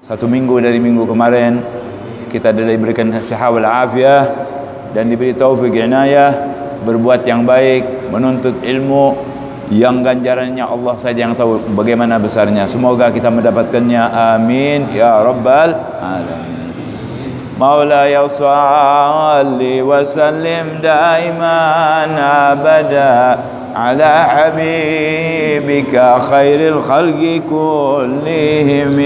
1 minggu dari minggu kemarin kita diberikan sihat wal afiah dan diberi taufik inayah berbuat yang baik, menuntut ilmu yang ganjarannya Allah saja yang tahu bagaimana besarnya. Semoga kita mendapatkannya, amin ya rabbal alamin. Maulaya salli wa sallim daiman abada ala habibika khairil khalqi kullihim.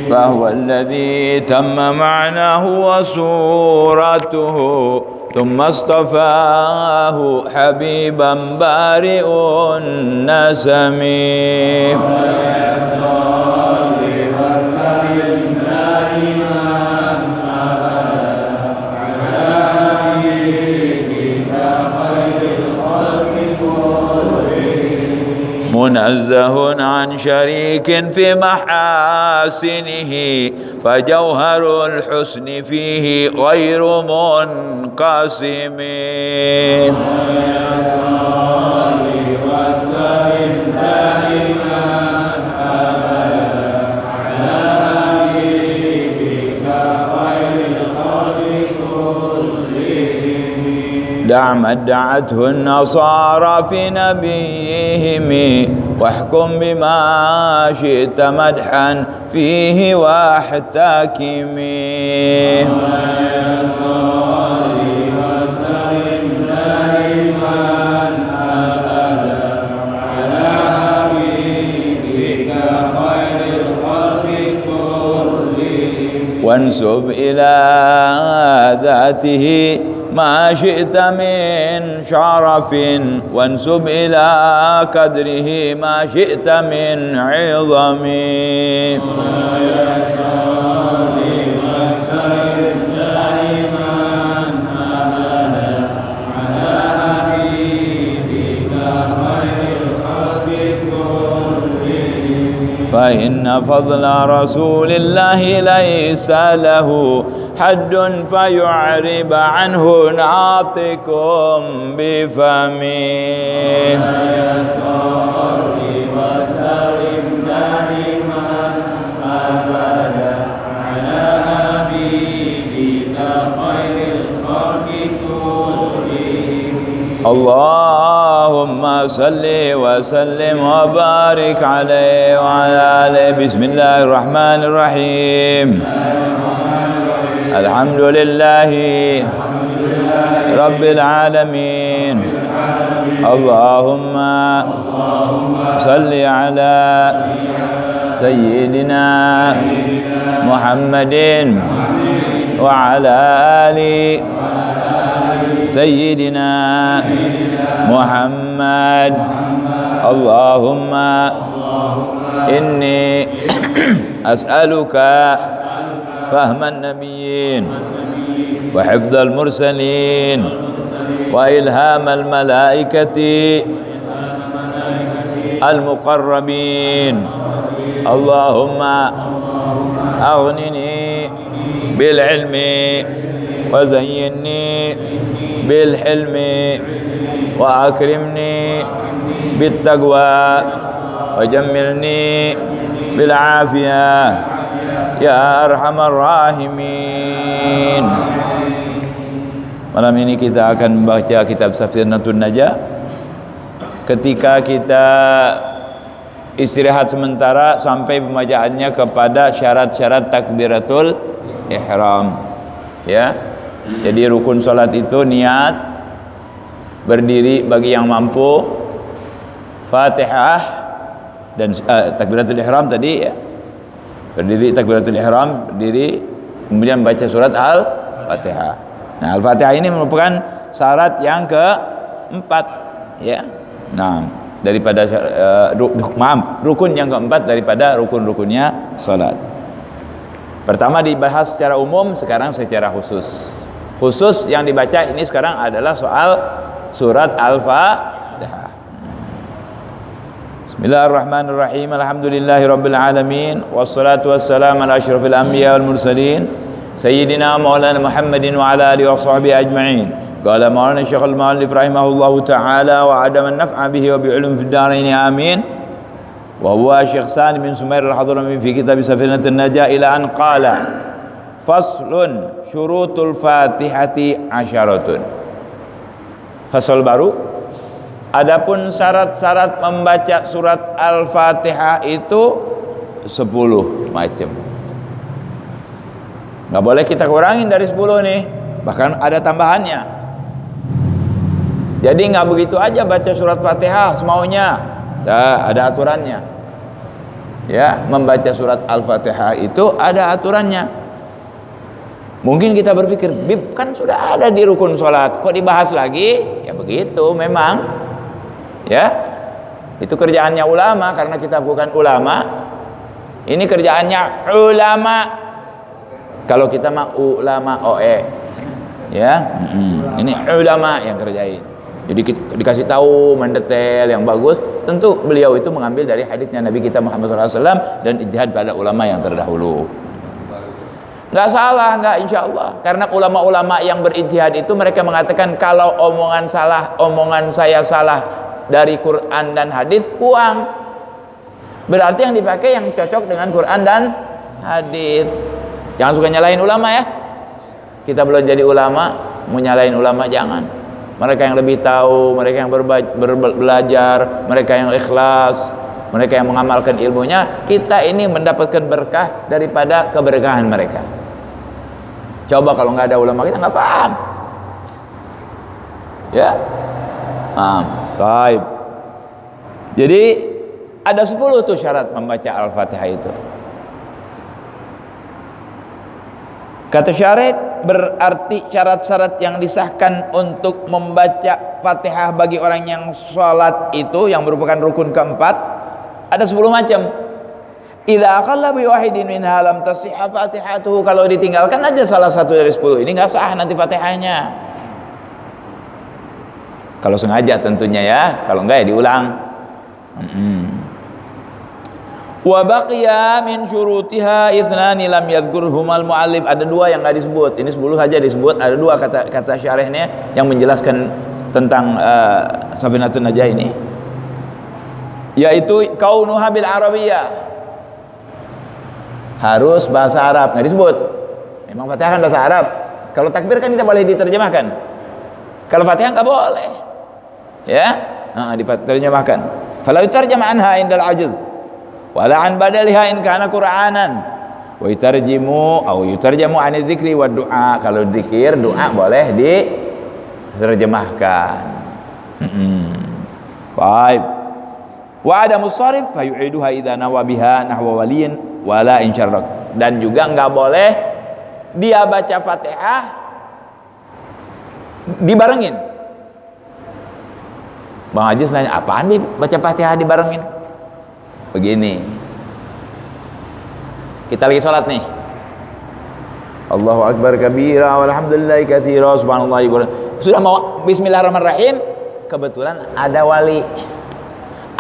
فهو الذي تم معناه وصورته ثم اصطفاه حبيبا بارئ النسم. منزه عن شريك في محاسنه فجوهر الحسن فيه غير منقسم. دع ما ادعته النصارى في نبيهم واحكم بما شئت مدحا فيه واحتكم. وانسب إلى ذاته ما شئت من شرف وانسب إلى قدره ما شئت من عظم. فإن فضل رسول الله ليس له حد فيعرب عنه ناطق بفمه. اللهم صل وسلم وبارك عليه وعلى آله. بسم الله الرحمن الرحيم. الحمد لله رب العالمين. اللهم صل على سيدنا محمد وعلى آل سيدنا محمد. اللهم إني أسألك فهم النبيين وحفظ المرسلين وإلهام الملائكة المقربين. اللهم أغنني بالعلم وزينني بالحلم وأكرمني بالتقوى وجملني بالعافية ya arhamar rahimin. Malam ini kita akan membaca kitab Safinatun Najah. Ketika kita istirahat sementara sampai pembacaannya kepada syarat-syarat takbiratul ihram, ya. Jadi rukun salat itu niat, berdiri bagi yang mampu, Fatihah dan takbiratul ihram tadi, ya. Berdiri takbiratul ihram, berdiri, kemudian baca surat Al-Fatihah. Nah, Al-Fatihah ini merupakan syarat yang keempat, ya. Nah, daripada rukun yang keempat daripada rukun-rukunnya salat. Pertama dibahas secara umum, sekarang secara khusus. Khusus yang dibaca ini sekarang adalah soal surat Al-Fatihah. Bismillahirrahmanirrahim. Alhamdulillahirabbil alamin wassalatu wassalamu ala asyrafil anbiya wal mursalin sayyidina maulana Muhammadin wa ala alihi washabbihi ajma'in. Qala maulana Syekhul Muallif rahimahullahu taala wa adama an-naf'a bihi wa bi ulum fid darain amin. Wa huwa Syekh Sani bin Sumair al-Hadrami fi kitab Safinatul Najah ila an qala faslun syurutul Fatihati asyaratun. Fasal baru. Adapun syarat-syarat membaca surat Al-Fatihah itu 10 macam. Nggak boleh kita kurangin dari 10 nih. Bahkan ada tambahannya. Jadi nggak begitu aja baca surat Fatihah semaunya. Nah, ada aturannya. Ya, membaca surat Al-Fatihah itu ada aturannya. Mungkin kita berpikir, Bib kan sudah ada di rukun sholat, kok dibahas lagi? Ya begitu memang. Ya, itu kerjaannya ulama, karena kita bukan ulama. Ini kerjaannya ulama. Kalau kita mah ulama OE, ya, ini ulama yang kerjain. Jadi dikasih tahu mendetail yang bagus. Tentu beliau itu mengambil dari hadisnya Nabi kita Muhammad SAW dan ijtihad pada ulama yang terdahulu. Nggak salah, nggak, insya Allah. Karena ulama-ulama yang berijtihad itu mereka mengatakan kalau omongan salah, omongan saya salah dari Quran dan hadis, buang. Berarti yang dipakai yang cocok dengan Quran dan hadis. Jangan suka nyalahin ulama ya. Kita belum jadi ulama, mau nyalahin ulama jangan. Mereka yang lebih tahu, mereka yang belajar, mereka yang ikhlas, mereka yang mengamalkan ilmunya. Kita ini mendapatkan berkah daripada keberkahan mereka. Coba kalau nggak ada ulama kita nggak paham. Ya, baik. Jadi ada 10 tuh syarat membaca Al-Fatihah itu. Kata syarat berarti syarat-syarat yang disahkan untuk membaca Fatihah bagi orang yang sholat itu, yang merupakan rukun keempat, ada 10 macam. Idza aqalla bi wahidin minha lam tasihha Fatihatuhu. Kalau ditinggalkan aja salah satu dari 10 ini nggak sah nanti Fatihahnya. Kalau sengaja tentunya ya, kalau enggak ya diulang. Wa baqiya min syurutiha ithnani lam yadhkurhumal muallif. Ada 2 yang enggak disebut. Ini 10 saja disebut. Ada 2 kata syarihnya yang menjelaskan tentang Safinatul Najah ini. Yaitu kaunuha bil arabiyyah. Harus bahasa Arab, enggak disebut. Memang Fatihah kan bahasa Arab. Kalau takbir kan kita boleh diterjemahkan. Kalau Fatihah enggak boleh. Ya, diterjemahkan. Fala yutarjama anha indal ajiz wala an badaliha in kana qur'anan wa yutarjimu au yutarjamu an dzikri wa du'a. Kalau zikir, doa boleh diterjemahkan. Baik. Wa adamus sharif fa yu'iduha idza nawa biha nahwa waliyin wala insyarrak. Dan juga enggak boleh dia baca Fatihah dibarengin. Bang Aziz nanya, apaan nih baca Fatihah dibarengin? Begini, kita lagi sholat nih, Allahu Akbar kabira walhamdulillahi katsira subhanallah. Sudah mau bismillahirrahmanirrahim, kebetulan ada wali,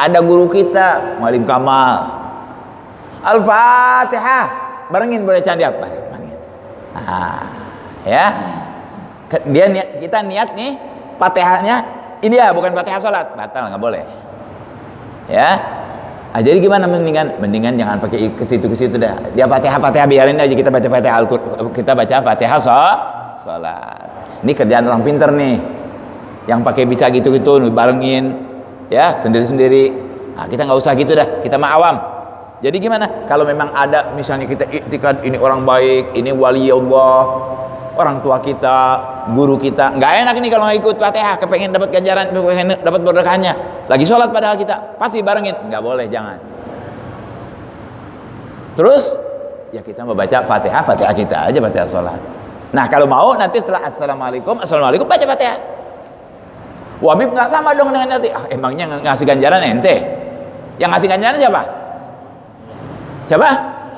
ada guru kita Muallim Kamal, Al-Fatihah barengin, boleh candi apa? Ya, kita niat nih Fatihahnya ini ya, bukan Fatihah sholat, batal, nggak boleh. Ya, jadi gimana? Mendingan jangan pakai ke situ dah. Dia Fatihah biarin aja, kita baca Fatihah kita baca Fatihah sholat. Ini kerjaan orang pinter nih, yang pakai bisa gitu barengin, ya sendiri-sendiri. Nah, kita nggak usah gitu dah, kita mah awam. Jadi gimana? Kalau memang ada, misalnya kita iktikad ini orang baik, ini wali Allah, orang tua kita, guru kita, nggak enak nih kalau nggak ikut Fatihah, kepengen dapat ganjaran, kepengen dapat berkahnya, lagi sholat padahal kita, pasti barengin, nggak boleh, jangan. Terus ya kita membaca Fatihah kita aja, Fatihah sholat. Nah kalau mau nanti setelah assalamualaikum baca Fatihah. Wabib nggak sama dong dengan nanti. Emangnya ngasih ganjaran ente? Yang ngasih ganjaran siapa?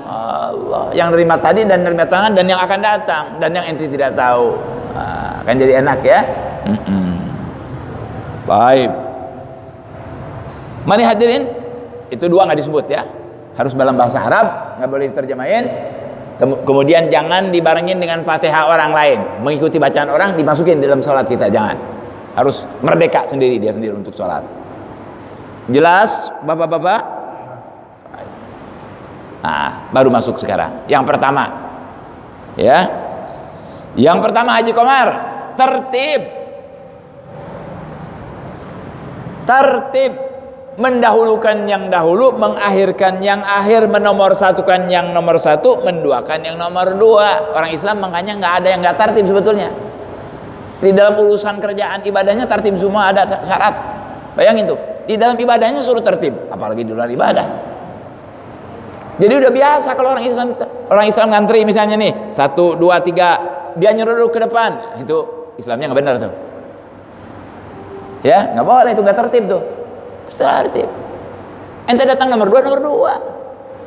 Allah, yang nerima tadi dan nerima tangan dan yang akan datang dan yang ente tidak tahu. Kan jadi enak ya. Baik. Mari hadirin, Itu dua nggak disebut ya. Harus dalam bahasa Arab, nggak boleh diterjemahin. Kemudian jangan dibarengin dengan Fatihah orang lain, mengikuti bacaan orang dimasukin dalam sholat kita, jangan. Harus merdeka sendiri, dia sendiri untuk sholat. Jelas bapak-bapak? Nah, baru masuk sekarang. Yang pertama, ya. Yang pertama Haji Komar, tertib. Tertib. Mendahulukan yang dahulu, mengakhirkan yang akhir, menomorsatukan yang nomor satu, menduakan yang nomor dua. Orang Islam makanya nggak ada yang nggak tertib sebetulnya. Di dalam urusan kerjaan ibadahnya tertib semua, ada syarat. Bayangin tuh, di dalam ibadahnya suruh tertib, apalagi di luar ibadah. Jadi udah biasa kalau orang Islam ngantri misalnya nih 1, 2, 3, dia nyuruh ke depan, itu Islamnya nggak benar tuh. Ya nggak boleh, itu nggak tertib tuh. Tertib. Ente datang nomor 2,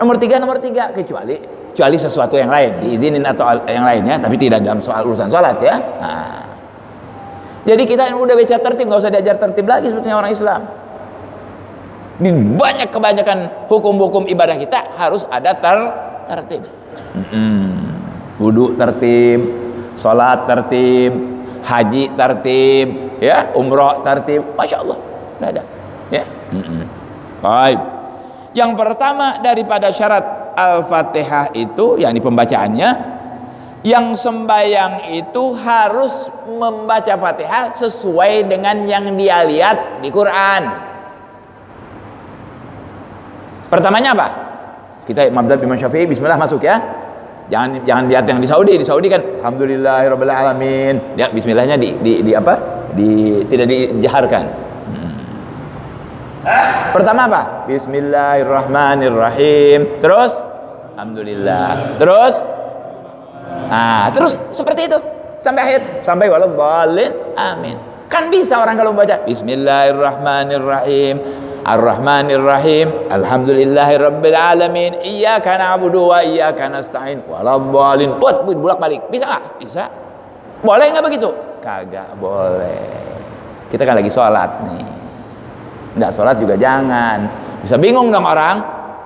nomor 3, kecuali sesuatu yang lain diizinin atau yang lainnya, tapi tidak dalam soal urusan sholat ya. Nah. Jadi kita udah bisa tertib, nggak usah diajar tertib lagi sebetulnya orang Islam. Di kebanyakan hukum-hukum ibadah kita harus ada tertib. Wudu tertib, sholat tertib, haji tertib, ya, umroh tertib, masya Allah, nggak ada. Ya. Baik. Yang pertama daripada syarat Al-Fatihah itu, yakni pembacaannya, yang sembahyang itu harus membaca Fatihah sesuai dengan yang dia lihat di Quran. Pertamanya apa? Kita madzhab Imam Syafi'i, bismillah masuk ya. Jangan lihat yang di Saudi. Di Saudi kan alhamdulillahirabbil alamin. Ya, bismillahnya tidak dijaharkan. Pertama apa? Bismillahirrahmanirrahim. Terus alhamdulillah. Terus terus seperti itu sampai akhir, sampai waladhdallin amin. Kan bisa orang kalau baca Bismillahirrahmanirrahim, Ar-Rahmanirrahim, Alhamdulillahirabbil alamin, iyyaka na'budu wa iyyaka nasta'in, waladhdallin. Bolak-balik. Bisa enggak? Bisa. Boleh enggak begitu? Kagak boleh. Kita kan lagi sholat nih. Enggak sholat juga jangan. Bisa bingung dong orang.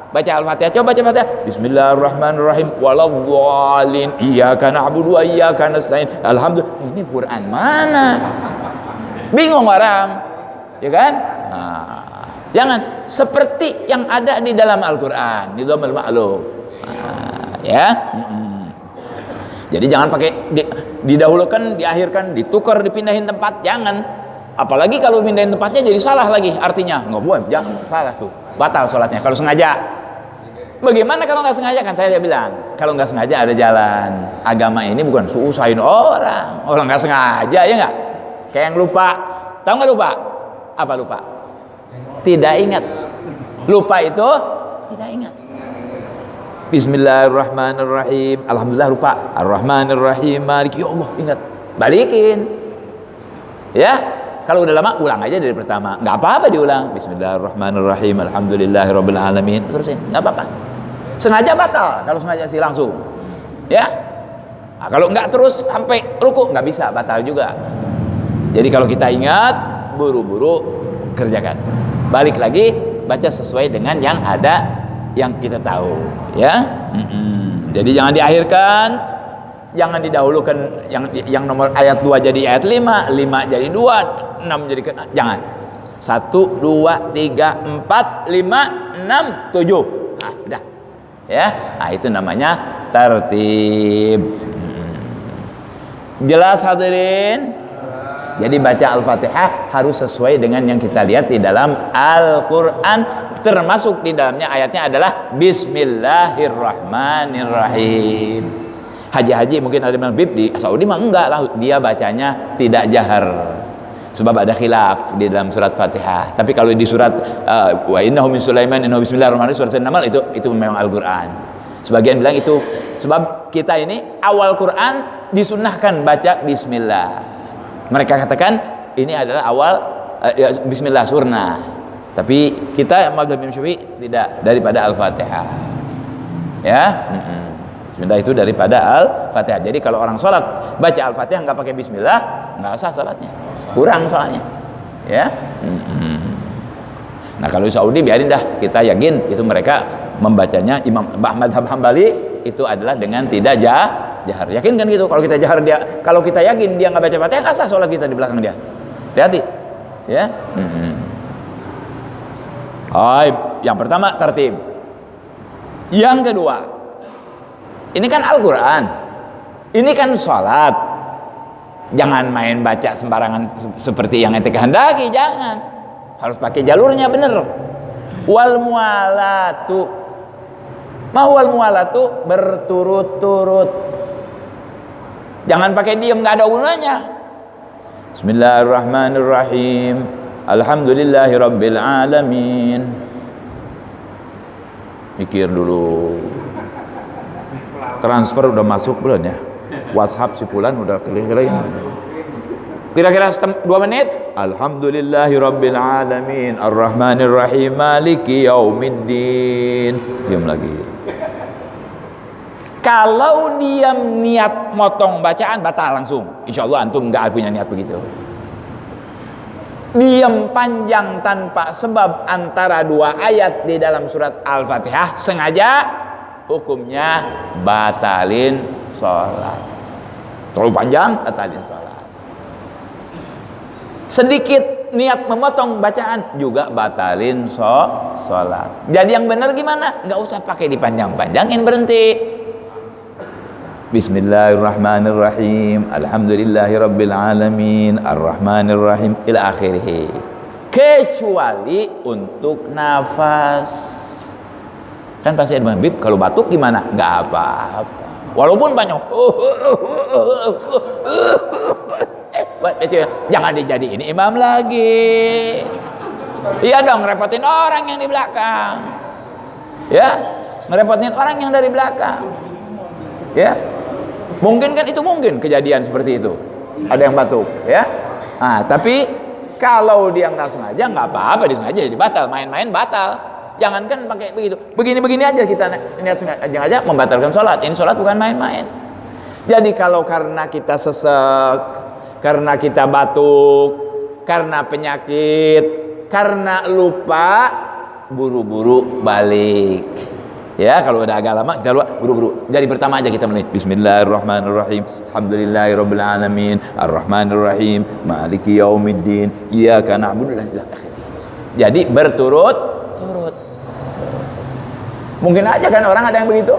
Baca Al-Fatihah, coba baca Fatihah. Bismillahirrahmanirrahim, waladhdallin, iyyaka na'budu wa iyyaka nasta'in. Alhamdulillah. Ini Quran mana? Bingung orang. Ya kan? Nah, jangan seperti yang ada di dalam Al-Qur'an, di dalam Al-Ma'lum. Ya. Jadi jangan pakai didahulukan, diakhirkan, ditukar, dipindahin tempat, jangan. Apalagi kalau pindahin tempatnya jadi salah lagi artinya. Nggak boleh, jangan, salah tuh. Batal sholatnya kalau sengaja. Bagaimana kalau nggak sengaja? Kan saya bilang, kalau nggak sengaja ada jalan. Agama ini bukan usahain orang nggak sengaja, ya nggak? Kayak yang lupa. Tahu nggak lupa? Apa lupa? Tidak ingat. Lupa itu tidak ingat. Bismillahirrahmanirrahim, alhamdulillah lupa. Ar-Rahmanirrahim, Maliki, ya Allah, ingat. Balikin. Ya. Kalau udah lama, ulang aja dari pertama. Nggak apa-apa diulang. Bismillahirrahmanirrahim, alhamdulillahirabbil alamin. Terusin, nggak apa-apa. Sengaja batal. Kalau sengaja sih langsung. Ya. Nah, kalau nggak terus sampai ruku, nggak bisa, batal juga. Jadi kalau kita ingat, buru-buru kerjakan. Balik lagi, baca sesuai dengan yang ada, yang kita tahu. Ya. Jadi jangan diakhirkan. Jangan didahulukan yang nomor ayat 2 jadi ayat 5, 5 jadi 2, 6 jadi jangan. 1, 2, 3, 4, 5, 6, 7. Nah, udah. Ya. Nah, itu namanya tertib. Jelas hadirin? Jadi baca Al-Fatihah harus sesuai dengan yang kita lihat di dalam Al-Qur'an, termasuk di dalamnya ayatnya adalah Bismillahirrahmanirrahim. Haji-haji mungkin ada yang bib, di Saudi mah enggak lah, dia bacanya tidak jahar sebab ada khilaf di dalam surat Fatihah. Tapi kalau di surat wa innahu min Sulaiman innahu bismillahirrahmanirrahim, surat An-Naml, itu memang Al-Qur'an. Sebagian bilang itu sebab kita ini awal Quran disunnahkan baca bismillah. Mereka katakan ini adalah awal bismillah sunnah. Tapi kita madzhab Imam Syafi'i tidak, daripada Al-Fatihah. Ya. Bismillah itu daripada Al-Fatihah. Jadi kalau orang sholat baca Al-Fatihah nggak pakai Bismillah, nggak sah sholatnya, kurang soalnya. Ya. Nah kalau di Saudi biarin dah, kita yakin itu mereka membacanya Imam Ahmad Hambali itu adalah dengan tidak jahar. Yakin kan gitu? Kalau kita jahar dia, kalau kita yakin dia nggak baca Fatihah, nggak sah sholat kita di belakang dia. Hati-hati, ya. Yang pertama tertib. Yang kedua, ini kan Al-Quran, ini kan sholat. Jangan main baca sembarangan seperti yang ente kehendaki, jangan. Harus pakai jalurnya bener. Wal mualatu, wal mualatu berturut-turut. Jangan pakai diem, nggak ada gunanya. Bismillahirrahmanirrahim. Alhamdulillahirabbil alamin. Mikir dulu. Transfer udah masuk belum ya? WhatsApp si fulan udah kira-kira 2 menit. Alhamdulillahirabbil alamin arrahmanirrahim maliki yaumiddin. Diam lagi. Kalau diam niat motong bacaan batal langsung. Insyaallah antum enggak punya niat begitu. Diam panjang tanpa sebab antara 2 ayat di dalam surat Al-Fatihah sengaja, hukumnya batalin sholat. Terlalu panjang, batalin sholat. Sedikit niat memotong bacaan juga batalin sholat. Jadi yang benar gimana? Nggak usah pakai dipanjang-panjangin, berhenti. Bismillahirrahmanirrahim. Alhamdulillahirabbil alamin arrahmanirrahim ila akhirih. Kecuali untuk nafas. Kan pasti ada Habib kalau batuk gimana? Nggak apa-apa. Walaupun banyak. Jangan dijadiin imam lagi. Iya dong, ngerepotin orang yang di belakang. Ya, ngerepotin orang yang dari belakang. Ya, mungkin kan itu mungkin kejadian seperti itu. Ada yang batuk, ya. Nah, tapi kalau dia nggak sengaja, nggak apa-apa, dia sengaja jadi batal. Main-main batal. Jangankan pakai begitu. Begini-begini aja kita niat sengaja membatalkan sholat. Ini sholat bukan main-main. Jadi kalau karena kita sesek, karena kita batuk, karena penyakit, karena lupa, buru-buru balik. Ya, kalau udah agak lama kita lupa, buru-buru. Jadi pertama aja kita mulai. Bismillahirrahmanirrahim. Alhamdulillahirabbil alamin, arrahmanirrahim, maliki yaumiddin, iyyaka na'budu wa iyyaka nasta'in. Jadi berturut-turut. Mungkin aja kan orang ada yang begitu.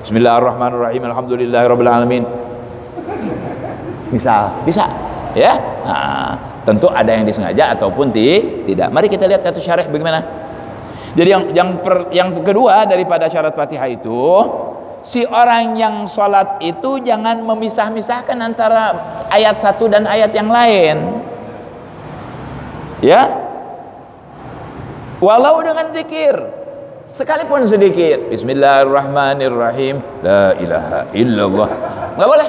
Bismillahirrahmanirrahim, alhamdulillahirabbil alamin. Bisa, ya. Nah, tentu ada yang disengaja ataupun tidak. Mari kita lihat satu syarah bagaimana. Jadi yang kedua daripada syarat Fatihah itu, si orang yang sholat itu jangan memisah-misahkan antara ayat satu dan ayat yang lain. Ya. Walau dengan zikir, sekalipun sedikit. Bismillahirrahmanirrahim, la ilaha illallah. Nggak boleh.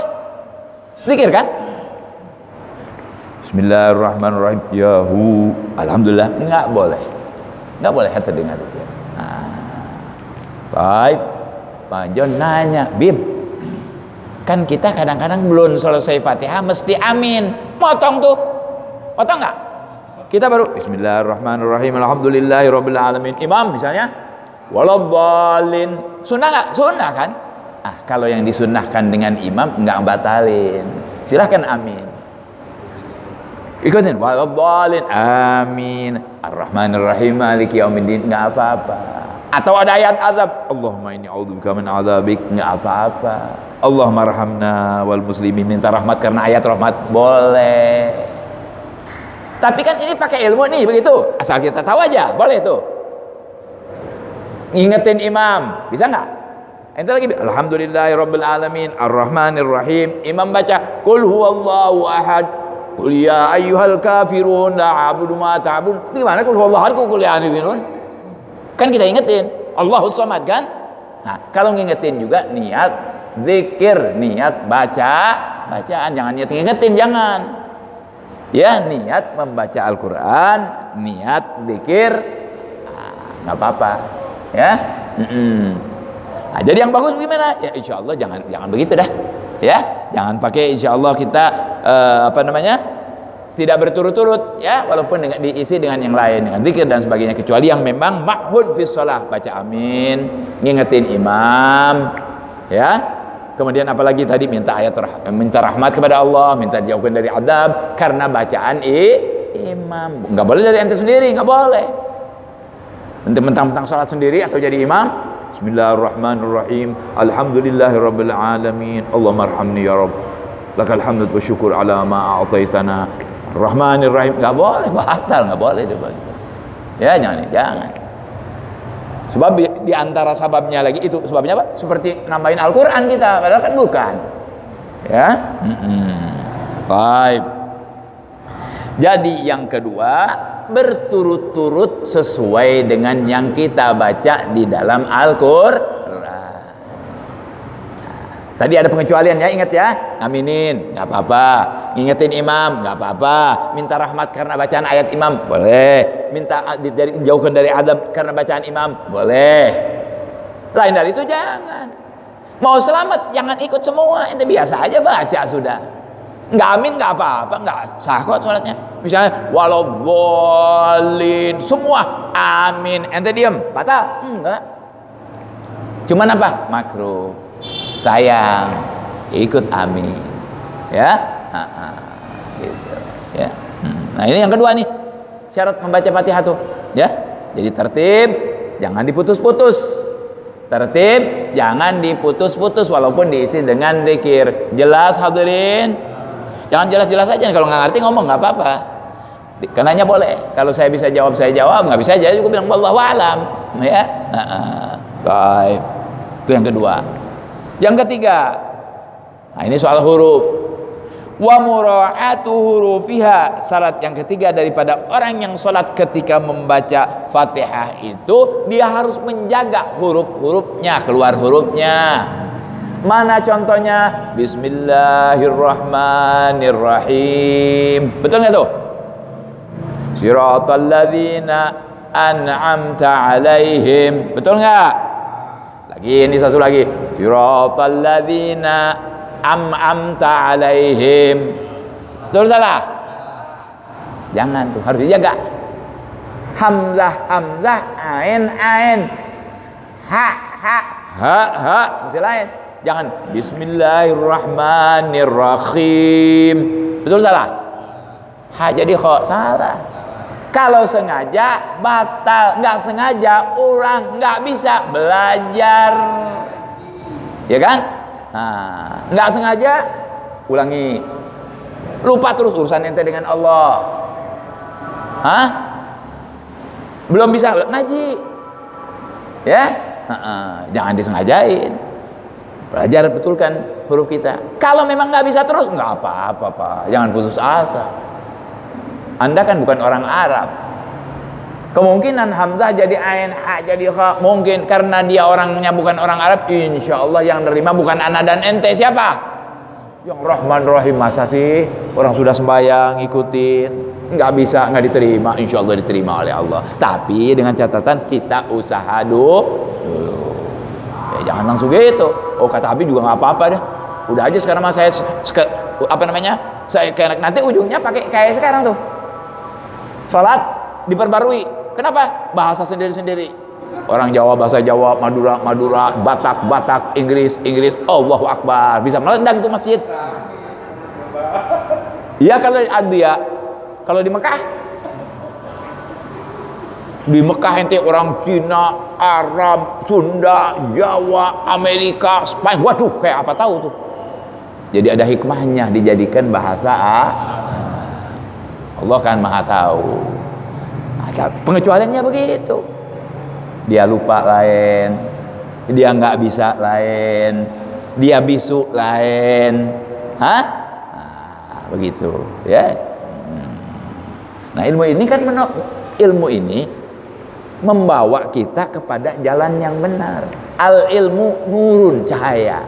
Zikir kan? Bismillahirrahmanirrahim. Yahu. Alhamdulillah. Enggak boleh. Enggak boleh kata dengar itu. Baik. Pak John nanya, Bib, kan kita kadang-kadang belum selesai Fatihah mesti amin. Motong tuh. Motong enggak? Kita baru Bismillahirrahmanirrahim. Alhamdulillahirabbil alamin. Imam misalnya waladhdallin. Sunnah enggak? Sunnah kan? Kalau yang disunnahkan dengan imam enggak batalin. Silahkan amin. Ikutin waladhdallin amin. Arrahmanirrahim maliki yaumiddin, enggak apa-apa. Atau ada ayat azab, Allahumma inni a'udzubika min adzabik, enggak apa-apa. Allahumma arhamna wal muslimin, minta rahmat karena ayat rahmat, boleh. Tapi kan ini pakai ilmu nih begitu. Asal kita tahu aja, boleh tuh. Ngingetin imam, bisa enggak? Ente lagi alhamdulillahirabbil alamin arrahmanirrahim, imam baca qul huwallahu ahad qul ya ayyuhal kafirun la a'budu ma ta'budun. Gimana qul huwallahu ahad qul ya ayyuhal? Kan kita ingetin Allahus samad kan? Nah, kalau ngingetin juga niat zikir, niat bacaan, jangan niat ngingetin, jangan. Ya, niat membaca Al-Qur'an, niat zikir, nggak apa-apa. Ya. Nah, jadi yang bagus bagaimana? Ya insya Allah jangan begitu dah. Ya, jangan pakai insya Allah kita tidak berturut-turut ya, walaupun diisi dengan yang lain, dengan zikir dan sebagainya, kecuali yang memang ma'hud fi shalah, baca amin, ngingetin imam ya. Kemudian apalagi tadi minta minta rahmat kepada Allah, minta dijauhkan dari adab karena bacaan imam. Enggak boleh dari ente sendiri, enggak boleh. Ente mentang-mentang salat sendiri atau jadi imam, bismillahirrahmanirrahim, alhamdulillahirabbil alamin, Allahumma arhamni ya rabb, lakal hamdu wa syukur ala ma a'taitana rahmanir rahim. Enggak boleh, batal, enggak boleh itu. Ya, jangan. Sebab di antara sebabnya lagi itu, sebabnya apa? Seperti nambahin Al-Qur'an kita, padahal kan bukan. Ya. Baik. Jadi yang kedua, berturut-turut sesuai dengan yang kita baca di dalam Al-Qur'an. Tadi ada pengecualian ya, ingat ya. Aminin, nggak apa-apa. Ngingetin imam, nggak apa-apa. Minta rahmat karena bacaan ayat imam, boleh. Minta jauhkan dari adab karena bacaan imam, boleh. Lain dari itu jangan. Mau selamat, jangan ikut semua. Ente biasa aja baca sudah. Nggak amin, nggak apa-apa, nggak sah kok sholatnya. Misalnya walau bolin, semua amin, ente diem, batal? Enggak. Cuman apa? Makruh. Sayang, ikut amin, ya, gitu, ya. Nah ini yang kedua nih, syarat membaca Fatihah tuh, ya. Jadi tertib, jangan diputus-putus. Tertib, jangan diputus-putus walaupun diisi dengan zikir. Jelas hadirin? Jangan jelas-jelas aja. Kalau nggak ngerti ngomong nggak apa-apa. Kenanya boleh. Kalau saya bisa jawab, saya jawab. Nggak bisa aja juga bilang wallahu alam, ya. Baik. Itu yang kedua. Yang ketiga, nah ini soal huruf. Wa mura'atu hurufiha. Syarat yang ketiga daripada orang yang sholat ketika membaca Fatihah itu, dia harus menjaga huruf-hurufnya, keluar hurufnya. Mana contohnya? Bismillahirrahmanirrahim. Betul nggak tuh? Siratal ladzina an'amta alaihim. Betul nggak? Lagi ini satu lagi, siratal ladzina am'amta alaihim. Betul salah? Jangan tuh, harus dijaga. Hamzah ain ha masih lain. Jangan bismillahirrahmanirrahim. Betul salah? Ha jadi kok salah. Kalau sengaja batal, nggak sengaja orang nggak bisa belajar, ya kan? Nah, nggak sengaja ulangi, lupa terus urusan ente dengan Allah. Hah? Belum bisa ngaji, ya? Jangan disengajain. Belajar betulkan huruf kita. Kalau memang nggak bisa terus, nggak apa-apa, Pak. Jangan putus asa. Anda kan bukan orang Arab. Kemungkinan Hamzah jadi ain, ha jadi kha, mungkin karena dia orangnya bukan orang Arab. Insya Allah yang nerima bukan anak dan ente, siapa? Yang Rahman Rahim. Masa sih orang sudah sembahyang ikutin? Nggak bisa, nggak diterima. Insya Allah diterima oleh Allah. Tapi dengan catatan kita usaha dulu. Ya, jangan langsung gitu. Oh kata Habib juga nggak apa-apa deh. Udah aja sekarang mas saya saya kayak nanti ujungnya pakai kayak sekarang tuh. Salat diperbarui. Kenapa? Bahasa sendiri-sendiri. Orang Jawa bahasa Jawa, Madura, Batak, Inggris. Allahu Akbar. Bisa meledak tuh masjid. Iya kalau dia, kalau di Mekah. Di Mekah ente orang Cina, Arab, Sunda, Jawa, Amerika, Spanyol. Waduh, kayak apa tahu tuh. Jadi ada hikmahnya dijadikan bahasa Allah kan maha tahu. Pengecualiannya begitu. Dia lupa lain, dia nggak bisa lain, dia bisu lain. Hah? Nah, begitu ya. Nah ilmu ini kan ilmu ini membawa kita kepada jalan yang benar. Al ilmu nurun, cahaya.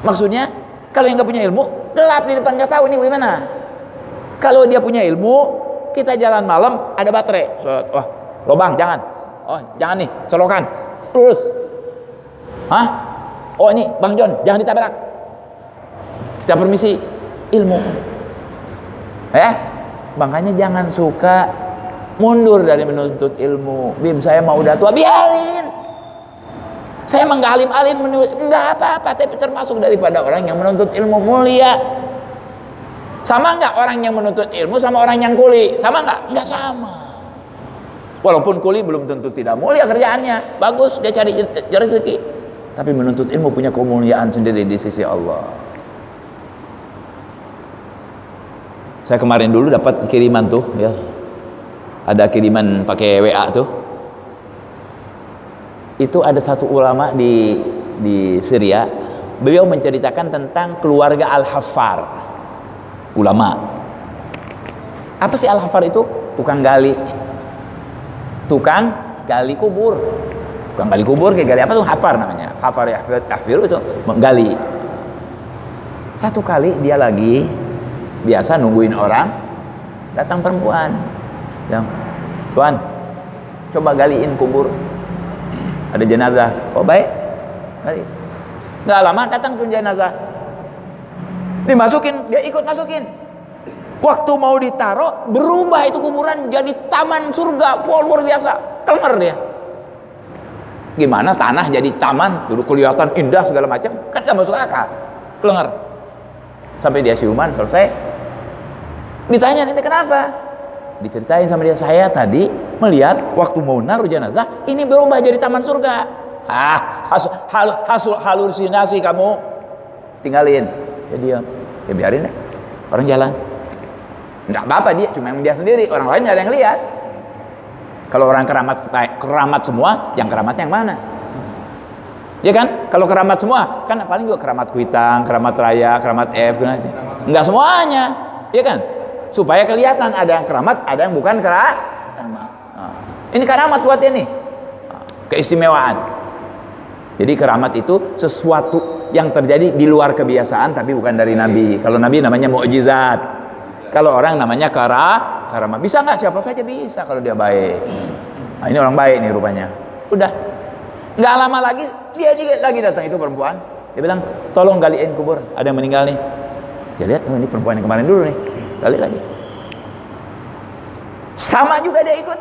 Maksudnya kalau yang nggak punya ilmu gelap di depan, nggak tahu ini gimana. Kalau dia punya ilmu, kita jalan malam ada baterai. Wah, lobang jangan. Oh, jangan nih, colokan. Lurus. Hah? Oh ini Bang John, jangan ditabrak. Kita permisi ilmu. Ya? Makanya jangan suka mundur dari menuntut ilmu. Bim, saya mau udah tua, biarin. Saya menggalim-alim enggak apa-apa, tapi termasuk daripada orang yang menuntut ilmu mulia. Sama enggak orang yang menuntut ilmu sama orang yang kuli? Sama enggak? Enggak sama. Walaupun kuli belum tentu tidak mulia kerjaannya, bagus dia cari rezeki. Tapi menuntut ilmu punya kemuliaan sendiri di sisi Allah. Saya kemarin dulu dapat kiriman tuh, ya. Ada kiriman pakai WA tuh. Itu ada satu ulama di Syria. Beliau menceritakan tentang keluarga Al-Haffar. Ulama. Apa sih Al-Haffar itu? Tukang gali. Tukang gali kubur. Tukang gali kubur kayak gali apa tuh? Hafar namanya. Hafar ya, hafir itu menggali. Satu kali dia lagi biasa nungguin orang, datang perempuan yang, tuan coba galiin kubur, ada jenazah. Oh baik, gali. Nggak lama datang tuh jenazah, dimasukin, dia ikut masukin. Waktu mau ditaruh, berubah itu kuburan jadi taman surga. Wow, luar biasa, kelengar dia. Gimana tanah jadi taman, dulu kelihatan indah segala macam, kan gak masuk akal, kelengar. Sampai dia siuman, selesai. Ditanya, nanti kenapa? Diceritain sama dia, saya tadi melihat waktu mau naruh jenazah ini berubah jadi taman surga. Halusinasi kamu, tinggalin. Ya diam, ya biarin deh, orang jalan. Nggak apa-apa, dia cuma yang dia sendiri, orang lain nggak ada yang lihat. Kalau orang keramat semua, yang keramatnya yang mana? Ya kan? Kalau keramat semua, kan paling juga keramat Kuitang, keramat Raya, keramat F, nggak semuanya, ya kan? Supaya kelihatan ada yang keramat, ada yang bukan keramat. Ini keramat buat ini, keistimewaan. Jadi keramat itu sesuatu yang terjadi di luar kebiasaan, tapi bukan dari Nabi. Kalau Nabi namanya mukjizat. Kalau orang namanya karamat. Bisa nggak? Siapa saja bisa kalau dia baik. Nah, ini orang baik nih rupanya. Udah, nggak lama lagi dia juga lagi datang itu perempuan. Dia bilang, tolong galiin kubur, ada yang meninggal nih. Dia lihat, oh ini perempuan yang kemarin dulu nih. Gali lagi. Sama juga dia ikut.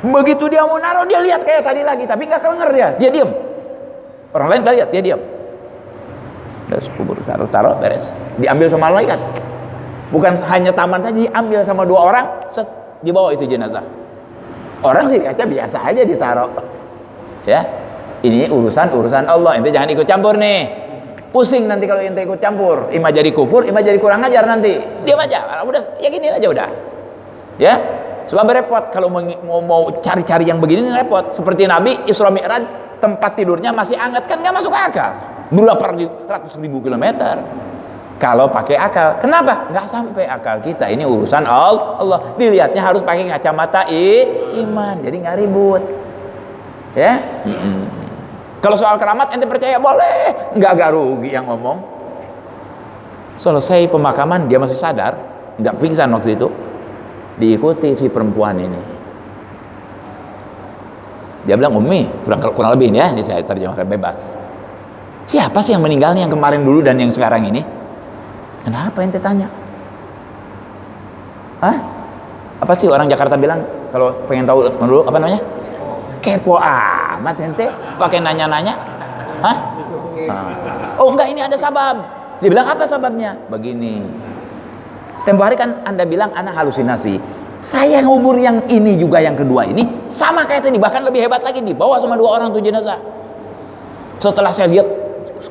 Begitu dia mau naruh, dia lihat kayak tadi lagi, tapi nggak kelengar dia diam. Orang lain nggak lihat, dia diam. Terus kubur taruh beres, diambil sama malaikat. Bukan hanya taman saja, diambil sama 2 orang, set, dibawa itu jenazah. Orang sih kaca biasa aja ditaruh. Ya, ini urusan Allah. Ente jangan ikut campur nih. Pusing nanti kalau ente ikut campur, ima jadi kufur, ima jadi kurang ajar nanti. Diam aja, udah, ya gini aja udah. Ya, sebab repot kalau mau cari-cari yang begini repot. Seperti Nabi Isra Mi'raj, tempat tidurnya masih hangat, kan nggak masuk akal. Berapa ratus ribu kilometer. Kalau pakai akal, kenapa? Nggak sampai akal kita. Ini urusan Allah. Dilihatnya harus pakai kacamata iman, jadi nggak ribut. Ya. Kalau soal keramat ente percaya boleh, nggak rugi yang ngomong. Selesai pemakaman dia masih sadar, nggak pingsan waktu itu. Diikuti si perempuan ini. Dia bilang, Umi, kurang lebih ini ya, ini saya terjemahkan bebas. Siapa sih yang meninggal nih, yang kemarin dulu dan yang sekarang ini? Kenapa ente tanya? Hah? Apa sih orang Jakarta bilang kalau pengen tahu dulu apa namanya? Kepo amat ente pakai nanya-nanya. Hah? Oh enggak, ini ada sabab. Dia bilang apa sababnya? Begini. Tempo hari kan Anda bilang Anda halusinasi. Saya ngubur yang ini juga yang kedua ini sama kayak tadi, bahkan lebih hebat lagi, dibawa sama 2 orang tuh jenazah. Setelah saya lihat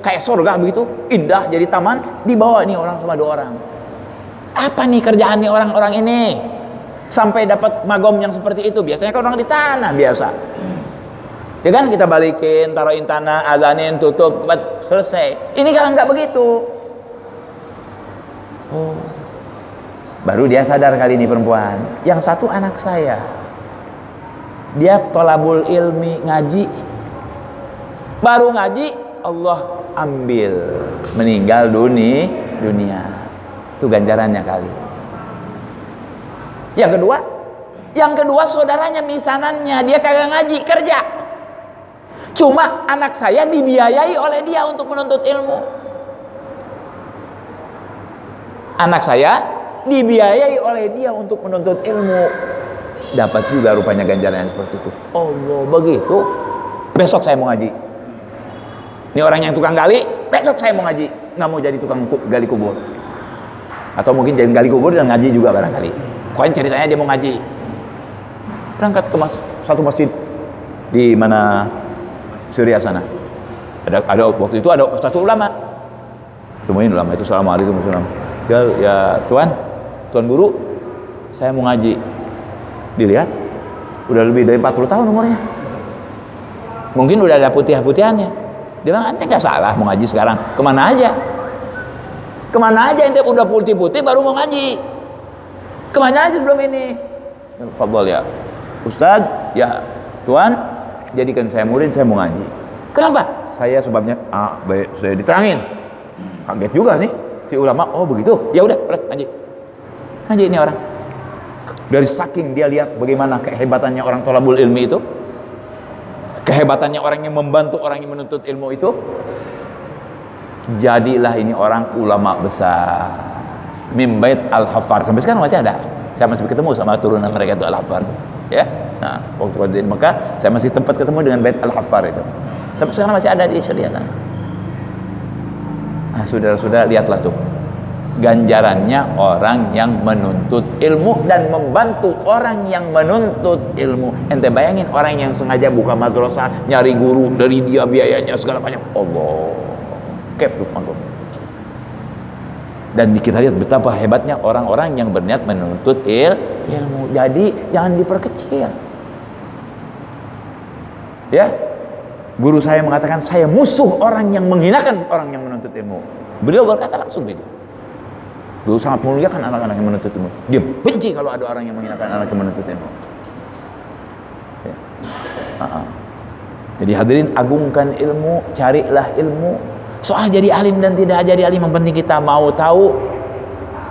kayak surga begitu, indah jadi taman, dibawa nih orang sama 2 orang. Apa nih kerjaan nih orang-orang ini? Sampai dapat magom yang seperti itu. Biasanya kan orang di tanah biasa. Ya kan, kita balikin, taruhin tanah, azanin, tutup, selesai. Ini kan enggak begitu. Oh. Baru dia sadar kali ini perempuan. Yang satu anak saya. Dia tolabul ilmi, ngaji. Baru ngaji, Allah ambil, meninggal dunia. Itu ganjarannya kali. Yang kedua saudaranya misanannya, dia kagak ngaji, kerja. Cuma anak saya dibiayai oleh dia untuk menuntut ilmu. Anak saya dibiayai oleh dia untuk menuntut ilmu, dapat juga rupanya ganjaran yang seperti itu. Allah, begitu. Besok saya mau ngaji. Ini orang yang tukang gali, besok saya mau ngaji. Nggak mau jadi tukang gali kubur. Atau mungkin jadi gali kubur dan ngaji juga barangkali. Pokoknya ceritanya dia mau ngaji. Berangkat ke satu masjid di mana Syria sana. Ada waktu itu ada satu ulama. Semuanya ulama itu, assalamualaikum warahmatullahi. Ya tuan guru, saya mau ngaji. Dilihat, udah lebih dari 40 tahun umurnya. Mungkin udah ada putih-putihannya. Dia bilang, ente nggak salah mau ngaji sekarang. Kemana aja? Kemana aja ente udah putih-putih baru mau ngaji? Kemana aja sebelum ini? Fadhol ya, Ustadz, ya Tuan, jadikan saya murid, saya mau ngaji. Kenapa? Saya sebabnya baik, saya diterangin. Kaget juga nih si ulama. Oh begitu? Ya udah ngaji. Ngaji ini orang. Dari saking dia lihat bagaimana kehebatannya orang thalabul ilmi itu, kehebatannya orang yang membantu orang yang menuntut ilmu itu, jadilah ini orang ulama besar. Mim Bait Al-Haffar, sampai sekarang masih ada. Saya masih ketemu sama turunan mereka itu Al-Haffar, ya. Nah, waktu di Mekah saya masih tempat ketemu dengan Bait Al-Haffar itu. Sampai sekarang masih ada di Syria sana. Nah, saudara-saudara, lihatlah tuh ganjarannya orang yang menuntut ilmu dan membantu orang yang menuntut ilmu. Ente bayangin orang yang sengaja buka madrasah, nyari guru, dari dia biayanya segala macam. Allah, kef tuh mangkok. Dan kita lihat betapa hebatnya orang-orang yang berniat menuntut ilmu. Jadi jangan diperkecil. Ya, guru saya mengatakan, saya musuh orang yang menghinakan orang yang menuntut ilmu. Beliau berkata langsung gitu. Dulu sangat muliakan anak-anak yang menuntut ilmu. Dia benci kalau ada orang yang menghinakan anak yang menuntut ilmu. Ya. Jadi hadirin, agungkan ilmu, carilah ilmu. Soal jadi alim dan tidak jadi alim, yang penting kita mau tahu,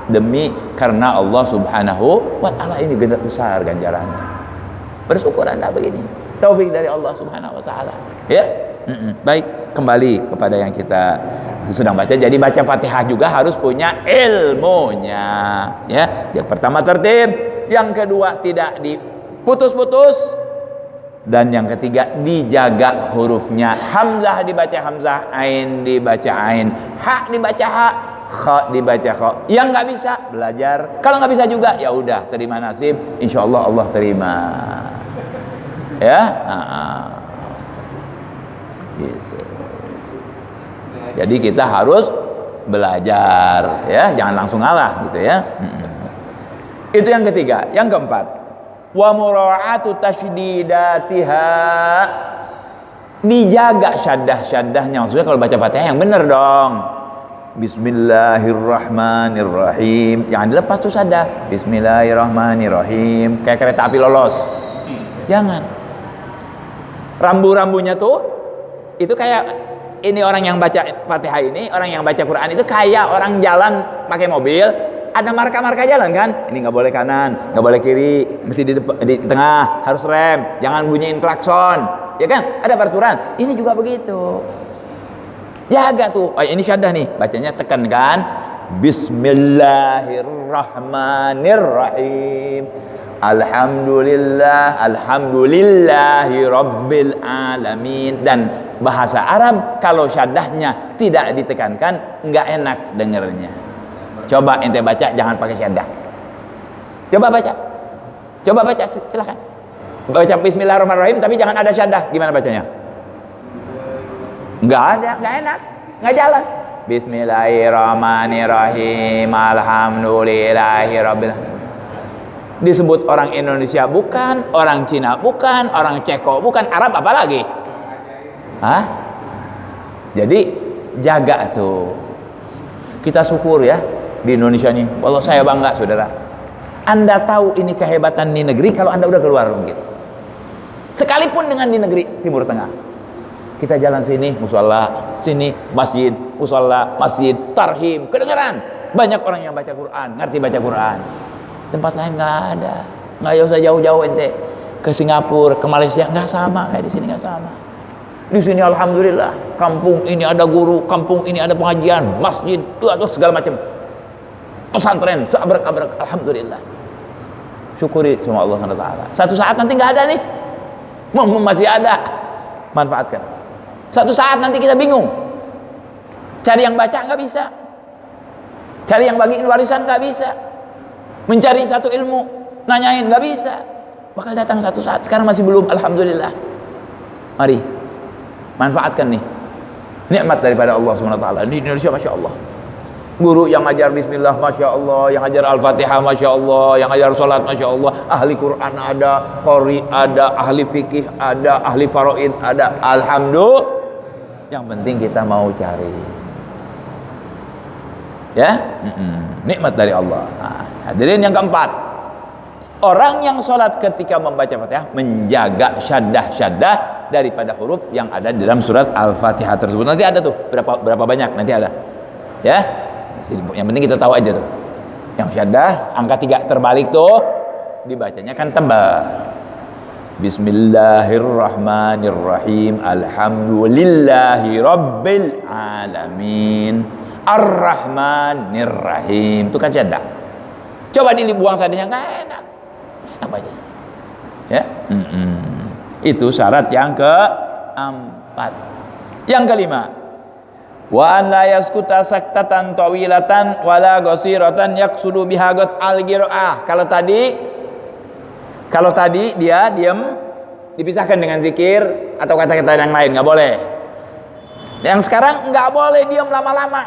demi karena Allah Subhanahu wa ta'ala. Ini gede besar ganjarannya. Bersyukur Anda begini. Taufik dari Allah Subhanahu wa ta'ala. Ya. Baik, kembali kepada yang kita sedang baca. Jadi baca Fatihah juga harus punya ilmunya, ya. Yang pertama tertib, yang kedua tidak diputus-putus, dan yang ketiga dijaga hurufnya. Hamzah dibaca hamzah, ain dibaca ain, ha dibaca ha, kha dibaca kha. Yang nggak bisa belajar. Kalau nggak bisa juga ya udah, terima nasib. Insyaallah Allah terima. Ya. Gitu. Jadi kita harus belajar, ya, jangan langsung ngalah gitu ya. Itu yang ketiga. Yang keempat, wa mura'atu tasydidatiha, dijaga syaddah-syaddahnya. Maksudnya kalau baca Fatihah yang benar dong. Bismillahirrahmanirrahim, jangan dilepas tuh syaddah. Bismillahirrahmanirrahim kayak kereta api lolos. Jangan. Rambu-rambunya tuh itu kayak ini, orang yang baca Fatihah ini, orang yang baca Quran itu kayak orang jalan pakai mobil, ada marka-marka jalan kan? Ini nggak boleh kanan, nggak boleh kiri, mesti di tengah, harus rem, jangan bunyiin klakson, ya kan? Ada peraturan. Ini juga begitu. Jaga tuh. Oh, ini syaddah nih, bacanya tekan kan? Bismillahirrahmanirrahim. Alhamdulillah, alhamdulillahi rabbil alamin. Dan bahasa Arab kalau syaddahnya tidak ditekankan nggak enak dengernya. Coba ente baca, jangan pakai syaddah. Coba baca silakan. Baca Bismillahirrahmanirrahim tapi jangan ada syaddah. Gimana bacanya? Nggak ada, nggak enak, nggak jalan. Bismillahirrahmanirrahim, alhamdulillahi rabbil alamin. Disebut orang Indonesia bukan, orang Cina bukan, orang Ceko bukan, Arab apalagi? Hah? Jadi jaga tuh. Kita syukur ya di Indonesia nih. Walau saya bangga saudara. Anda tahu ini kehebatan di negeri kalau Anda udah keluar mungkin. Sekalipun dengan di negeri Timur Tengah. Kita jalan sini musala, sini masjid, musala, masjid, tarhim, kedengaran. Banyak orang yang baca Quran, ngerti baca Quran. Tempat lain nggak ada, nggak usah jauh-jauh ente ke Singapura, ke Malaysia, nggak sama kayak di sini, nggak sama. Di sini alhamdulillah, kampung ini ada guru, kampung ini ada pengajian, masjid, tuh segala macam. pesantren seabrek-abrek, alhamdulillah. Syukuri sama Allah SWT. Satu saat nanti nggak ada nih, masih ada, manfaatkan. Satu saat nanti kita bingung, cari yang baca nggak bisa, cari yang bagiin warisan nggak bisa, mencari satu ilmu, nanyain nggak bisa, bakal datang satu saat. Sekarang masih belum, alhamdulillah. Mari manfaatkan nih nikmat daripada Allah SWT. Di Indonesia masya Allah, guru yang ngajar bismillah masya Allah, yang ngajar al-fatihah masya Allah, yang ngajar sholat masya Allah, ahli Quran ada, qori ada, ahli fikih ada, ahli faraid ada, alhamdulillah. Yang penting kita mau cari, ya, nikmat dari Allah. Nah, hadirin yang keempat, orang yang sholat ketika membaca fatihah menjaga syaddah daripada huruf yang ada di dalam surat al-fatihah tersebut. Nanti ada tuh berapa banyak, nanti ada, ya. Yang penting kita tahu aja tuh, yang syaddah angka 3 terbalik tuh dibacanya kan tebal. Bismillahirrahmanirrahim, alhamdulillahi rabbil alamin, arrahmanirrahim. Itu kan syaddah. Coba dibuang saddahnya, nggak enak, enak aja, ya. Itu syarat yang keempat. Yang kelima, wa an la yaskuta saktatan tawilatan wala qasiratan yaqsudu biha al-qiraah. Kalau tadi dia diam, dipisahkan dengan zikir atau kata-kata yang lain, nggak boleh. Yang sekarang nggak boleh diam lama-lama,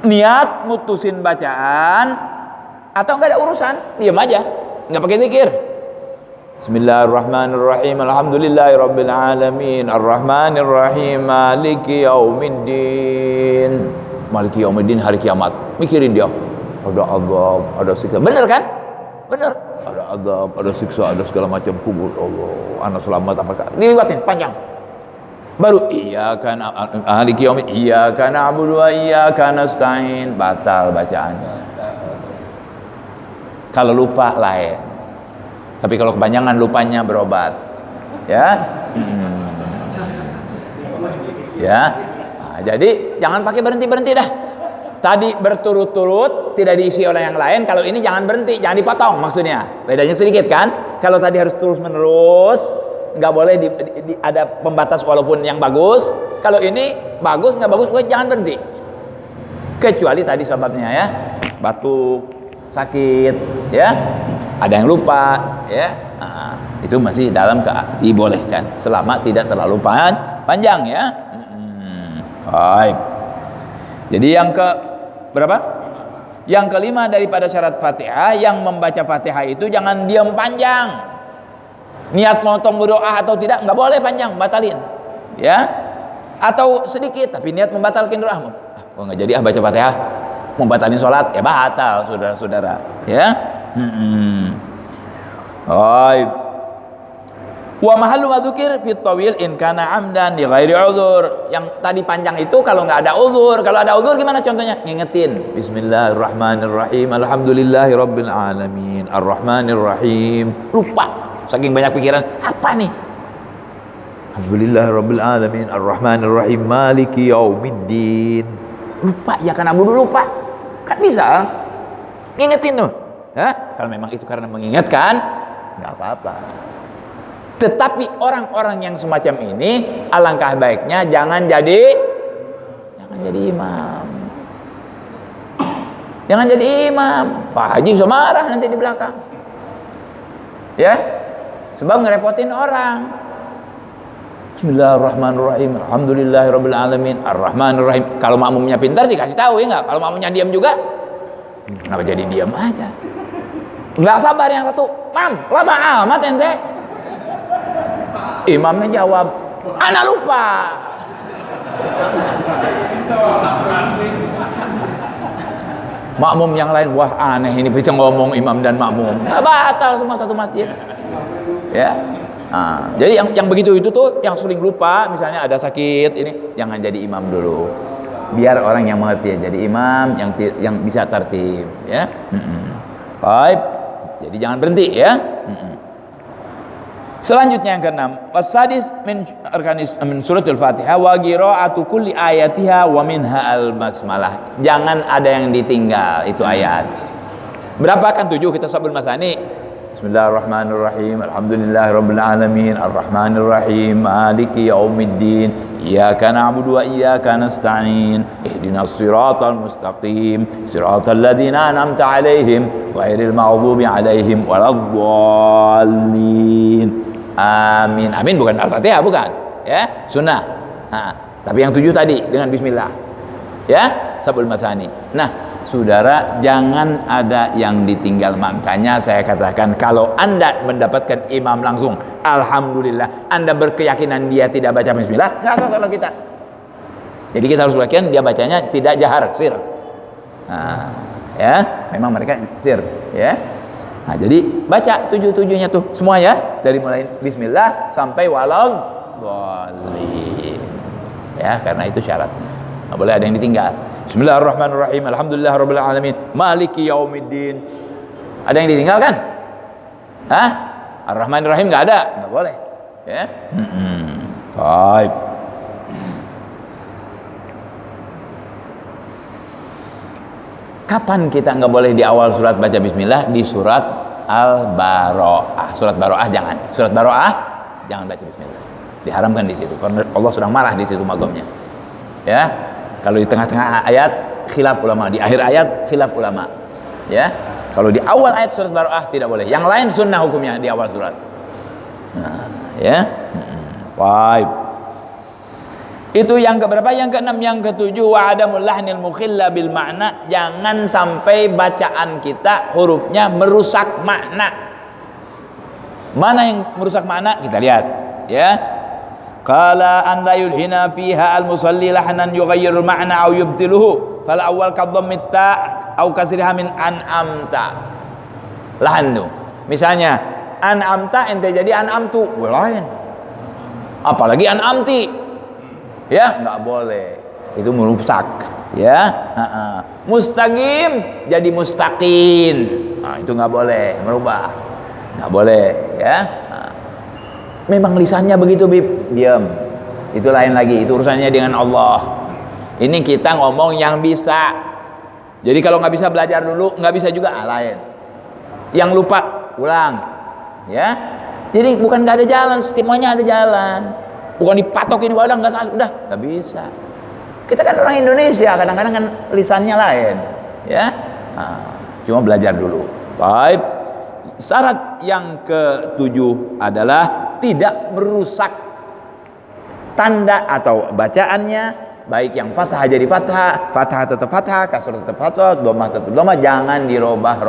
niat mutusin bacaan atau nggak ada urusan, diam aja, nggak pakai zikir. Bismillahirrahmanirrahim, alhamdulillahirabbil alamin, arrahmanirrahim, maliki yaumiddin. Maliki yaumiddin, hari kiamat. Mikirin dia, ada azab, ada siksa. Bener kan? Bener. Ada azab, ada siksa, ada segala macam kubur. Allah, anak selamat apakah? Diliwatin panjang. Baru iyyaka maliki yaumiddin, iyyaka na'budu wa iyyaka nasta'in. Batal bacaannya. Kalau lupa lain. Tapi kalau kepanjangan lupanya berobat, ya, ya. Nah, jadi jangan pakai berhenti dah. Tadi berturut-turut tidak diisi oleh yang lain. Kalau ini jangan berhenti, jangan dipotong. Maksudnya bedanya sedikit kan? Kalau tadi harus terus menerus, nggak boleh ada pembatas walaupun yang bagus. Kalau ini bagus nggak bagus, jangan berhenti. Kecuali tadi sebabnya ya, batuk, sakit, ya. Ada yang lupa, ya, itu masih dalam dibolehkan selama tidak terlalu panjang, ya. Baik. Jadi yang ke berapa? Yang kelima daripada syarat Fatihah, yang membaca Fatihah itu jangan diam panjang. Niat motong berdoa atau tidak nggak boleh panjang, batalin, ya. Atau sedikit tapi niat membatalkan doa. Nggak jadi baca Fatihah, mau batalin sholat, ya batal, saudara-saudara, ya. Wa mahallu madzukir fit tawil in kana amdan li ghairi uzur. Yang tadi panjang itu kalau nggak ada uzur. Kalau ada uzur gimana contohnya? Ngingetin Bismillahirrahmanirrahim, alhamdulillahirabbil alamin, arrahmanirrahim. Lupa, saking banyak pikiran, apa nih? Alhamdulillahirabbil alamin, arrahmanirrahim, maliki yaumiddin. Lupa, ya karena abudu lupa. Kan bisa ngingetin tuh. Kalau memang itu karena mengingatkan, nggak apa-apa. Tetapi orang-orang yang semacam ini, alangkah baiknya jangan jadi imam. Jangan jadi imam. Pak Haji bisa marah nanti di belakang, ya, sebab ngerepotin orang. Bismillahirrahmanirrahim, alhamdulillahirabbil alamin, arrahmanirrahim. Kalau makmumnya pintar sih kasih tahu, ya nggak. Kalau makmumnya diam juga, kenapa jadi diam aja? Nggak sabar yang satu, mam, lama amat ente. Imamnya jawab, ana lupa. Makmum yang lain, wah aneh ini bisa ngomong imam dan makmum. Nah, batal semua satu masjid, ya. Nah, jadi yang begitu itu tuh yang sering lupa, misalnya ada sakit ini, jangan jadi imam dulu. Biar orang yang mengerti jadi imam yang bisa tertib, ya. Baik. Jadi jangan berhenti, ya. Selanjutnya yang keenam, wasadis min arkanis min suratul Fatihah wa qira'atu kulli ayatiha wa minha al-basmalah. Jangan ada yang ditinggal itu ayat. Berapa kan 7 kita sabul masani. Bismillahirrahmanirrahim. Alhamdulillahirabbil alamin, arrahmanir rahim, maliki yaumiddin. Iyyaka na'budu wa iyyaka nasta'in. Ihdinas siratal mustaqim. Siratal ladzina an'amta 'alaihim ghairil maghdubi 'alaihim waladdallin. Amin. Amin bukan Al-Fatihah, bukan. Ya, sunnah. Tapi yang 7 tadi dengan bismillah. Ya, sabul matsani. Nah, saudara, jangan ada yang ditinggal. Makanya saya katakan, kalau Anda mendapatkan imam langsung, alhamdulillah, Anda berkeyakinan dia tidak baca bismillah, nggak tahu kalau kita. Jadi kita harus berkeyakinan dia bacanya tidak jahar, sir. Ya, memang mereka sir, ya. Nah, jadi baca 7-7-nya tuh semua ya, dari mulai bismillah sampai waladhdallin. Ya, karena itu syaratnya. Nggak boleh ada yang ditinggal. Bismillahirrahmanirrahim. Alhamdulillahirabbil alamin. Maliki yaumiddin. Ada yang ditinggal kan? Hah? Ar-Rahmanir-Rahim enggak ada, enggak boleh. Ya. Baik. Kapan kita enggak boleh di awal surat baca bismillah? Di surat Al-Bara'ah. Surat Bara'ah jangan. Surat Bara'ah jangan baca bismillah. Diharamkan di situ karena Allah sedang marah di situ makomnya. Ya. Kalau di tengah-tengah ayat khilaf ulama, di akhir ayat khilaf ulama. Ya. Kalau di awal ayat surat Bara'ah tidak boleh. Yang lain sunnah hukumnya di awal surat. Nah, ya. Baik. Itu yang keberapa? Yang keenam, yang ketujuh, wa adamul lahnil mukhilla bil makna. Jangan sampai bacaan kita hurufnya merusak makna. Mana yang merusak makna? Kita lihat, ya. Qala an la yulhina fiha al-musalli lahnan yughayyirul ma'na aw yubtiluhu. Fal awwal ka dhammit ta aw kasriha min an'amta. Lahan tuh. Misalnya an'amta ente jadi an'amtu, lain. Apalagi an'amti. Ya, enggak boleh. Itu merusak, ya. Mustaqim jadi mustaqin. Nah, itu enggak boleh, merubah. Enggak boleh, ya. Memang lisannya begitu, Bib. Diam. Itu lain lagi, itu urusannya dengan Allah. Ini kita ngomong yang bisa. Jadi kalau nggak bisa belajar dulu, nggak bisa juga lain. Yang lupa ulang, ya. Jadi bukan nggak ada jalan, semuanya ada jalan. Bukan dipatokin udah nggak bisa. Kita kan orang Indonesia, kadang-kadang kan lisannya lain, ya. Cuma belajar dulu. Baik. Syarat yang ketujuh adalah tidak merusak tanda atau bacaannya, baik yang fathah jadi fathah, fathah tetap fathah, kasrah tetap fathah, dhammah tetap dhammah, jangan dirobah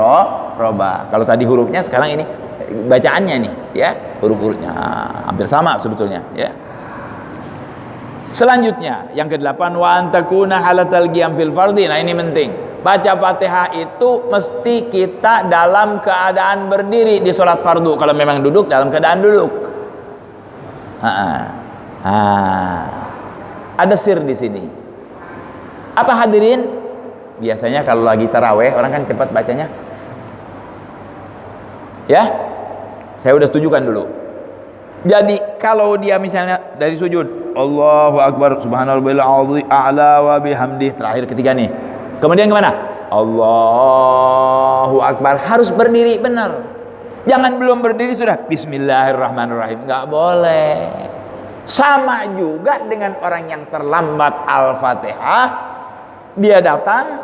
robah. Kalau tadi hurufnya, sekarang ini bacaannya nih, ya, huruf-hurufnya hampir sama sebetulnya, ya. Selanjutnya yang ke-8, wa antakuna halatal qiyam fil fardhi. Nah, ini penting. Baca Fatihah itu mesti kita dalam keadaan berdiri di sholat fardu. Kalau memang duduk, dalam keadaan duduk. Ada sir di sini. Apa hadirin? Biasanya kalau lagi taraweh orang kan cepat bacanya. Ya, saya udah tujukan dulu. Jadi kalau dia misalnya dari sujud, Allahu Akbar, subhanallahil a'la wa bihamdih, terakhir ketiga nih. Kemudian kemana? Allahu Akbar, harus berdiri benar. Jangan belum berdiri sudah Bismillahirrahmanirrahim, nggak boleh. Sama juga dengan orang yang terlambat Al-Fatihah, dia datang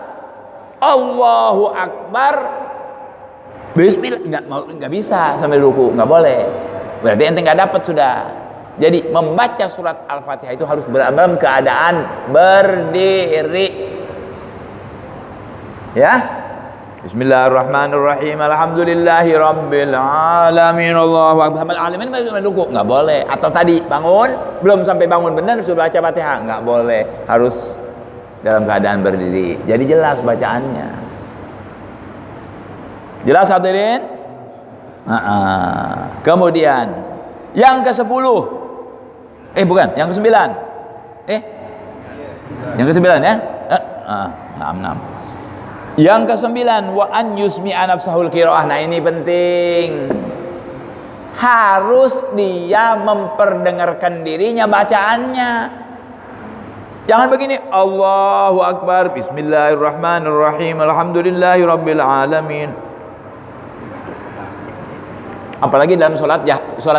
Allahu Akbar, Bismillah, nggak bisa sambil ruku, nggak boleh. Berarti ente nggak dapat sudah. Jadi membaca surat Al-Fatihah itu harus dalam keadaan berdiri. Ya. Bismillahirrahmanirrahim. Alhamdulillahirabbil alamin. Allahu akbar. Alamin ruku enggak boleh. Atau tadi bangun, belum sampai bangun benar sudah baca Fatihah, enggak boleh. Harus dalam keadaan berdiri. Jadi jelas bacaannya. Jelas hadirin? Kemudian yang ke-10. Bukan, yang ke-9. Yang ke-9 ya? 6. Yang ke-9, wa an yusmi'a nafsahul qiraah. Nah, ini penting. harus dia memperdengarkan dirinya bacaannya. Jangan begini, Allahu Akbar, Bismillahirrahmanirrahim, Alhamdulillahirabbil alamin. Apalagi dalam sholat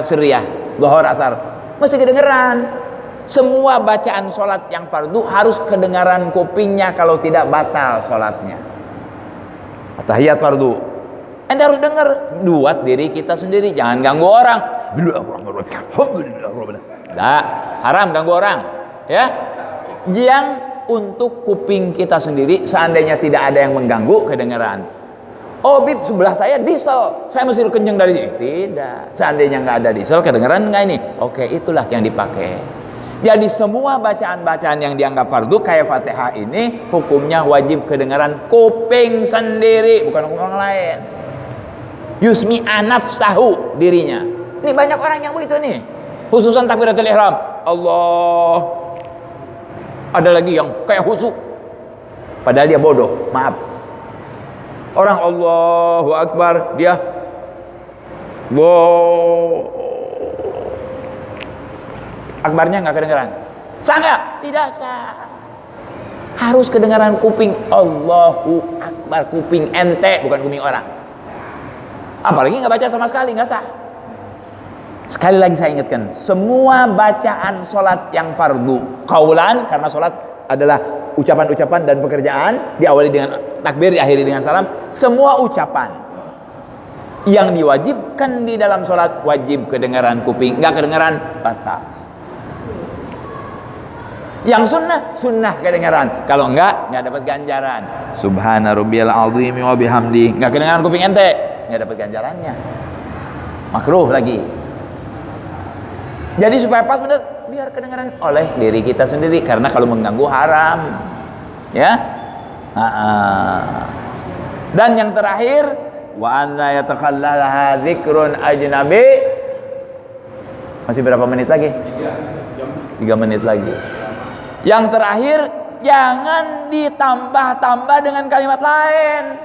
sirriyah, zuhur, asar, masih kedengeran. Semua bacaan sholat yang fardu harus kedengaran kupingnya, kalau tidak batal sholatnya. Tahiyat fardu, ente harus dengar buat diri kita sendiri, jangan ganggu orang. Bismillahirrahmanirrahim. Nah, haram ganggu orang, ya. Yang untuk kuping kita sendiri, seandainya tidak ada yang mengganggu kedengaran. Oh, bib, sebelah saya diesel, saya mesti kenceng dari sini. Tidak, seandainya nggak ada diesel, kedengaran nggak ini? Oke, itulah yang dipakai. Jadi semua bacaan-bacaan yang dianggap fardu kayak Fatihah ini hukumnya wajib kedengaran kuping sendiri, bukan kuping orang lain. Yusmi anafsahu, dirinya. Ini banyak orang yang begitu nih, khususan takbiratul ihram. Allah. Ada lagi yang kayak khusyuk, padahal dia bodoh. Maaf. Orang Allahu Akbar, dia wow, akbarnya nggak kedengaran. Sah nggak? Tidak sah. Harus kedengaran kuping. Allahu Akbar, kuping ente, bukan kuping orang. Apalagi nggak baca sama sekali, nggak sah. Sekali lagi saya ingatkan, semua bacaan sholat yang fardu qaulan, karena sholat adalah ucapan-ucapan dan pekerjaan, diawali dengan takbir, diakhiri dengan salam. Semua ucapan yang diwajibkan di dalam sholat wajib kedengaran kuping, nggak kedengaran batal. Yang sunnah kedengaran, kalau enggak dapat ganjaran. Subhana rabbiyal azim wa bihamdi, nggak kedengaran kuping ente, nggak dapat ganjarannya, makruh lagi. Jadi supaya pas benar, biar kedengaran oleh diri kita sendiri, karena kalau mengganggu haram, ya. Dan yang terakhir, wa anna yatakhallalaha dzikrun ajnabi. Masih berapa menit lagi? 3 menit lagi. Yang terakhir, jangan ditambah-tambah dengan kalimat lain.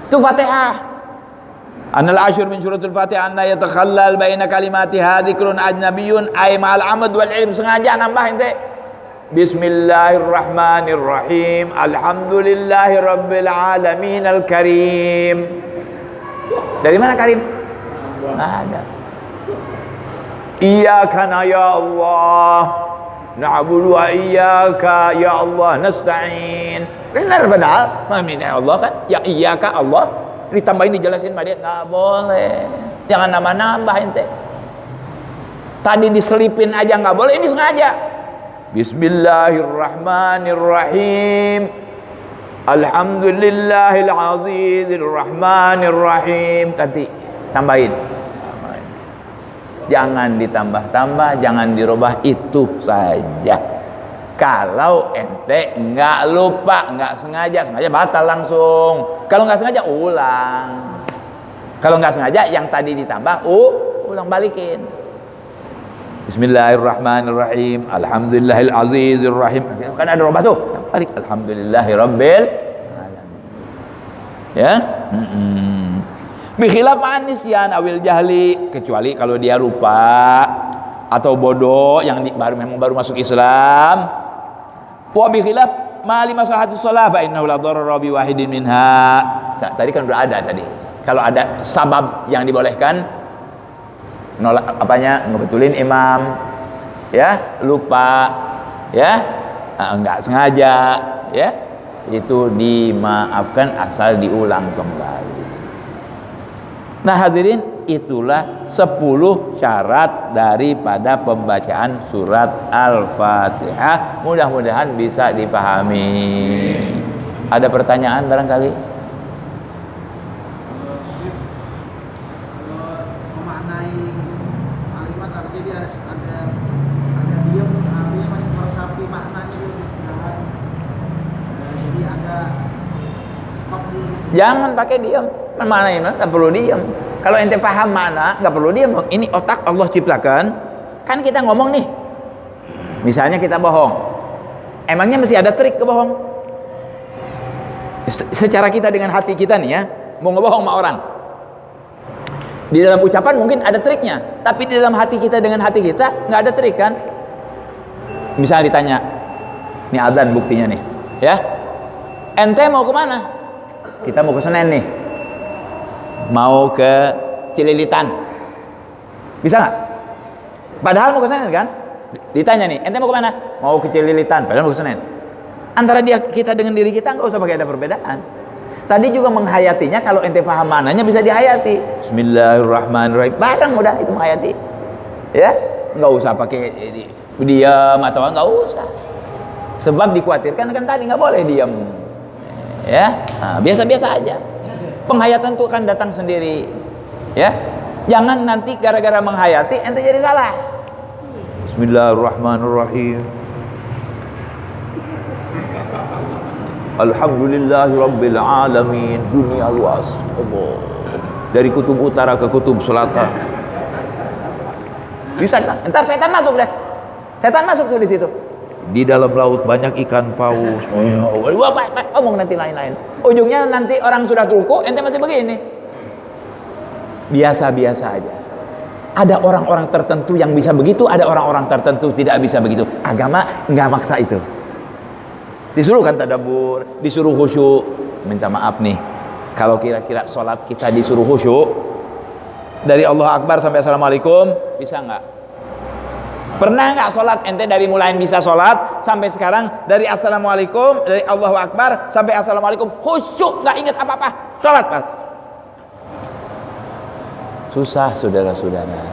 Itu Fatihah. Anal asyur min syurutul Fatihah anna yatakhallal baina kalimatiha dzikrun ajnabiyyun ay ma'al amad wal ilm. Sengaja nambah ente. Bismillahirrahmanirrahim. Alhamdulillahirabbil alamin al-karim. Dari mana karim? Enggak ada. Iyyaka ya Allah na'budu wa iyyaka ya Allah nasta'in. Benar padahal. Ya Allah kan? Ya iyyaka Allah. Ditambahin, dijelasin sama dia, nggak boleh. Jangan nambah-nambah ente. Tadi diselipin aja nggak boleh, ini sengaja. Bismillahirrahmanirrahim. Alhamdulillahil azizir rahmanirrahim. Ganti, tambahin. Jangan ditambah-tambah, jangan dirubah, itu saja. Kalau ente nggak lupa, nggak sengaja batal langsung. Kalau nggak sengaja ulang. Kalau nggak sengaja yang tadi ditambah, ulang balikin. Bismillahirrahmanirrahim. Alhamdulillahil azizir rahim. Kan ada rubah tuh. Balik. Alhamdulillahirabbil alamin. Ya. Bikhilaf anisyan awil jahli, kecuali kalau dia lupa atau bodoh yang memang baru masuk Islam. Wa bi khilaf ma li maslahatis shalah fa innahu la darara bi wahidin minha. Tadi kan udah ada tadi. Kalau ada sabab yang dibolehkan, nolak apanya, ngebetulin imam, ya, lupa, ya, enggak sengaja, ya, itu dimaafkan asal diulang kembali. Nah hadirin, itulah 10 syarat daripada pembacaan surat Al-Fatihah. Mudah-mudahan bisa dipahami. Ada pertanyaan barangkali? Memaknai kalimat artinya dia ada diam, artinya meresapi maknanya dulu. Jadi agak stop dulu. Jangan pakai diam. Maknain nggak perlu diam. Kalau ente paham makna, nggak perlu diam. Ini otak Allah ciptakan. Kan kita ngomong nih, misalnya kita bohong, emangnya mesti ada trik kebohong? Secara kita dengan hati kita nih ya, mau ngebohong sama orang, Di dalam ucapan mungkin ada triknya, tapi di dalam hati kita dengan hati kita nggak ada trik kan. Misalnya ditanya, ini adzan buktinya nih, ya. Ente mau kemana? Kita mau ke Senen nih, mau ke Cililitan, bisa nggak? Padahal mau ke Senen kan? Ditanya nih, ente mau kemana? Mau ke Cililitan, padahal mau ke Senen. Antara kita dengan diri kita nggak usah pakai ada perbedaan. Tadi juga menghayatinya, kalau ente paham mananya bisa dihayati. Bismillahirrahmanirrahim, barang udah itu menghayati, ya. Nggak usah pakai diam atau nggak usah. Sebab dikhawatirkan kan tadi nggak boleh diam, ya. Nah, biasa-biasa aja. Penghayatan itu akan datang sendiri, ya. Jangan nanti gara-gara menghayati ente jadi salah. Bismillahirrahmanirrahim. Alhamdulillahi Rabbil Alamin. Dunia luas, Allah. Dari kutub utara ke kutub selatan. Bisa kan? Entar setan masuk deh. Setan masuk tuh di situ. Di dalam laut banyak ikan paus. Ngomong nanti lain-lain. Ujungnya nanti orang sudah ruku, ente masih begini. Biasa-biasa aja. Ada orang-orang tertentu yang bisa begitu, ada orang-orang tertentu tidak bisa begitu. Agama nggak maksa itu. Disuruh kan tadabbur, disuruh khusyuk. Minta maaf nih, kalau kira-kira sholat kita disuruh khusyuk, dari Allah Akbar sampai Assalamualaikum, bisa nggak? Pernah nggak sholat ente dari mulai bisa sholat sampai sekarang, dari Assalamualaikum, dari Allahu Akbar sampai Assalamualaikum, khusyuk, nggak ingat apa-apa, sholat pas? Susah, saudara-saudara.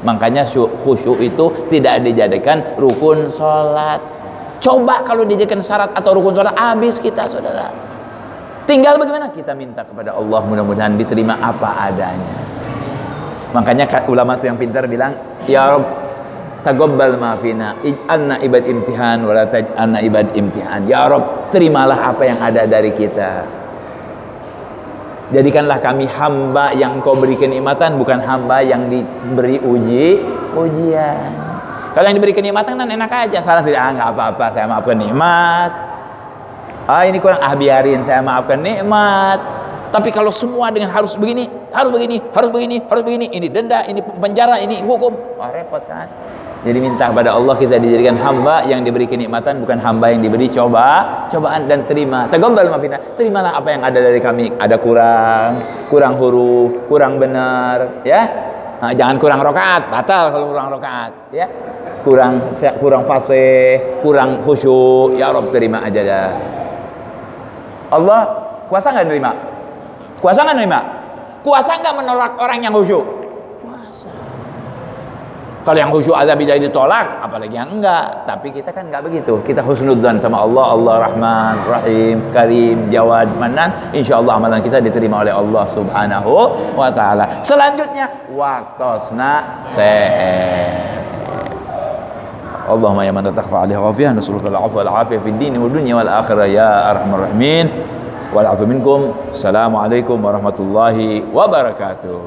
Makanya khusyuk itu tidak dijadikan rukun sholat. Coba kalau dijadikan syarat atau rukun sholat, habis kita, saudara. Tinggal bagaimana kita minta kepada Allah, mudah-mudahan diterima apa adanya. Makanya ulama itu yang pintar bilang, ya Rabb, taqabbal ma fina, ij'alna ibad imtihan wa la taj'alna ibad imtihan. Ya Rabb, terimalah apa yang ada dari kita. Jadikanlah kami hamba yang Kau beri kenikmatan, bukan hamba yang diberi ujian. Kalau yang diberi kenikmatan kan enak aja, salah tidak, nggak apa-apa, saya maafkan nikmat. Ini kurang, biarin, saya maafkan nikmat. Tapi kalau semua dengan harus begini, harus begini, harus begini, harus begini, ini denda, ini penjara, ini hukum, repot kan. Jadi minta kepada Allah kita dijadikan hamba yang diberi kenikmatan, bukan hamba yang diberi cobaan, dan terima. Taqabbal ma fina, terimalah apa yang ada dari kami. Ada kurang huruf, kurang benar, ya. Nah, jangan kurang rakaat, batal kalau kurang rakaat, ya. Kurang fasih, kurang khusyuk, ya Rabb terima aja dah. Allah kuasa nggak nerima? Kuasa nggak nerima? Kuasa nggak menolak orang yang khusyuk? Kuasa. Kalau yang khusyuk azab tidak ditolak, apalagi yang enggak. Tapi kita kan nggak begitu. Kita husnudzan sama Allah. Allah Rahman, Rahim, Karim, Jawad, Manan. Insya Allah amalan kita diterima oleh Allah Subhanahu wa Ta'ala. Selanjutnya, waktosna Allahumma ya man tatakfa alaihi ghafiyah, nas'aluka al-'afwa wal 'afiyah fid din wad dunya wal akhirah ya arhamar rahimin. Wal 'afwa minkum. Assalamualaikum warahmatullahi wabarakatuh.